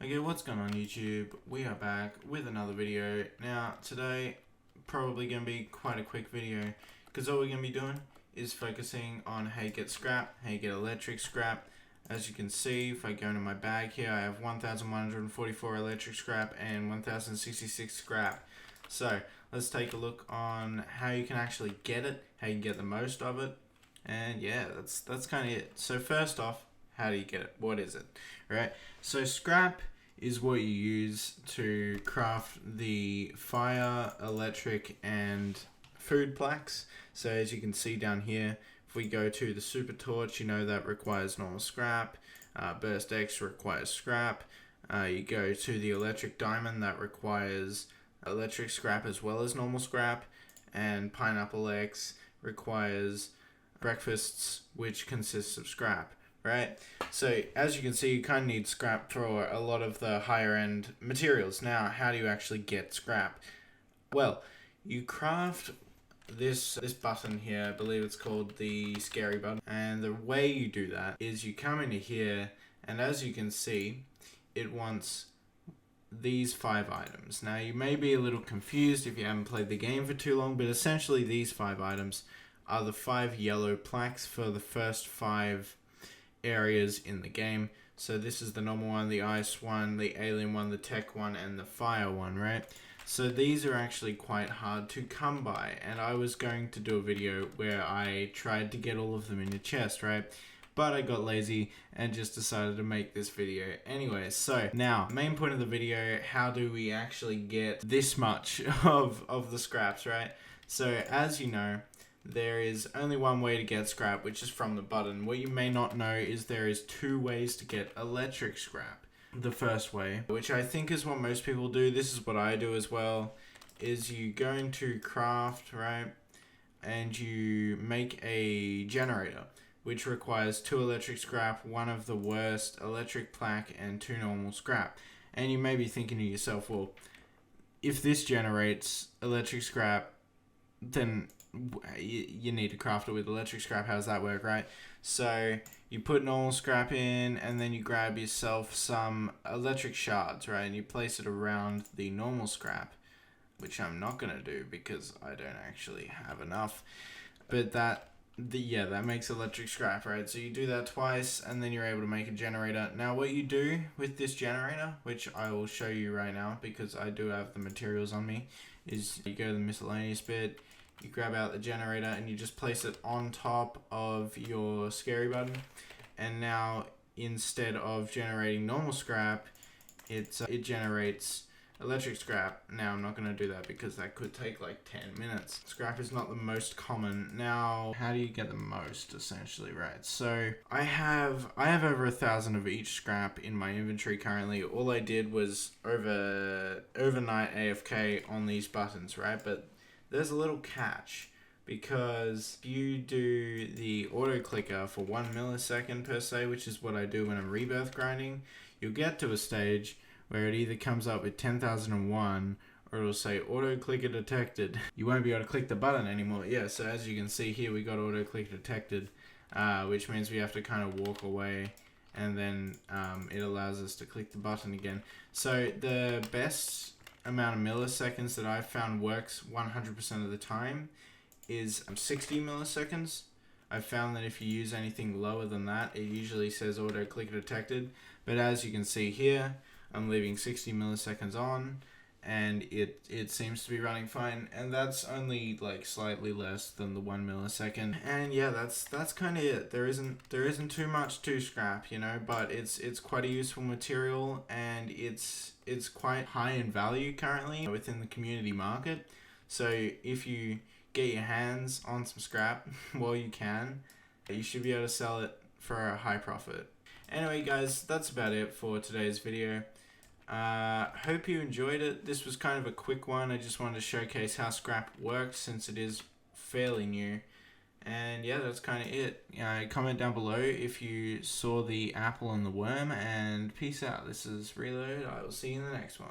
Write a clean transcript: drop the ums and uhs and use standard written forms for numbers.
Okay, what's going on YouTube? We are back with another video. Now, today, probably going to be quite a quick video, because all we're going to be doing is focusing on how you get scrap, how you get electric scrap. As you can see, if I go into my bag here, I have 1,144 electric scrap and 1,066 scrap. So, let's take a look on how you can actually get it, how you can get the most of it. And yeah, that's kind of it. So first off, how do you get it? What is it? Right? So scrap is what you use to craft the fire, electric, and food plaques. So as you can see down here, if we go to the super torch, you know that requires normal scrap. Burst X requires scrap. You go to the electric diamond, that requires electric scrap as well as normal scrap. And Pineapple X requires breakfasts, which consists of scrap. Right? So as you can see, you kind of need scrap for a lot of the higher end materials. Now, how do you actually get scrap? Well, you craft this button here, I believe it's called the scary button. And the way you do that is you come into here, and as you can see, it wants these 5 items. Now, you may be a little confused if you haven't played the game for too long, but essentially these 5 items are the 5 yellow plaques for the first 5 areas in the game. So this is the normal one, the ice one, the alien one, the tech one, and the fire one, right? So these are actually quite hard to come by, and I was going to do a video where I tried to get all of them in your chest, right? But I got lazy and just decided to make this video anyway. So now, main point of the video, how do we actually get this much of the scraps, right? So as you know, there is only one way to get scrap, which is from the button. What you may not know is there is 2 ways to get electric scrap. The first way, which I think is what most people do, this is what I do as well, is you go into craft, right, and you make a generator, which requires 2 electric scrap, 1 of the worst electric plaque, and 2 normal scrap. And you may be thinking to yourself, well, if this generates electric scrap, then you need to craft it with electric scrap. How does that work, right? So you put normal scrap in, and then you grab yourself some electric shards, right? And you place it around the normal scrap, which I'm not going to do because I don't actually have enough. But that makes electric scrap, right? So you do that twice, and then you're able to make a generator. Now what you do with this generator, which I will show you right now because I do have the materials on me, is you go to the miscellaneous bit, you grab out the generator, and you just place it on top of your scary button. And now instead of generating normal scrap, it generates electric scrap. Now I'm not going to do that because that could take like 10 minutes. Scrap is not the most common. Now, how do you get the most, essentially, right? So I have over 1,000 of each scrap in my inventory currently. All I did was overnight AFK on these buttons, right? But there's a little catch, because if you do the auto clicker for 1 millisecond per se, which is what I do when I'm rebirth grinding, you'll get to a stage where it either comes up with 10,001 or it'll say auto clicker detected. You won't be able to click the button anymore. Yeah, so as you can see here, we got auto click detected, which means we have to kind of walk away, and then it allows us to click the button again. So the best amount of milliseconds that I've found works 100% of the time is 60 milliseconds. I've found that if you use anything lower than that, it usually says auto click detected. But as you can see here, I'm leaving 60 milliseconds on, and it seems to be running fine, and that's only like slightly less than the 1 millisecond. And yeah, that's kind of it. There isn't too much to scrap, you know, but it's quite a useful material, and it's quite high in value currently within the community market. So if you get your hands on some scrap while you can, you should be able to sell it for a high profit. Anyway guys, that's about it for today's video. Hope you enjoyed it. This was kind of a quick one. I just wanted to showcase how scrap works since it is fairly new. And yeah, that's kind of it. Comment down below if you saw the apple and the worm, and peace out. This is Reload. I will see you in the next one.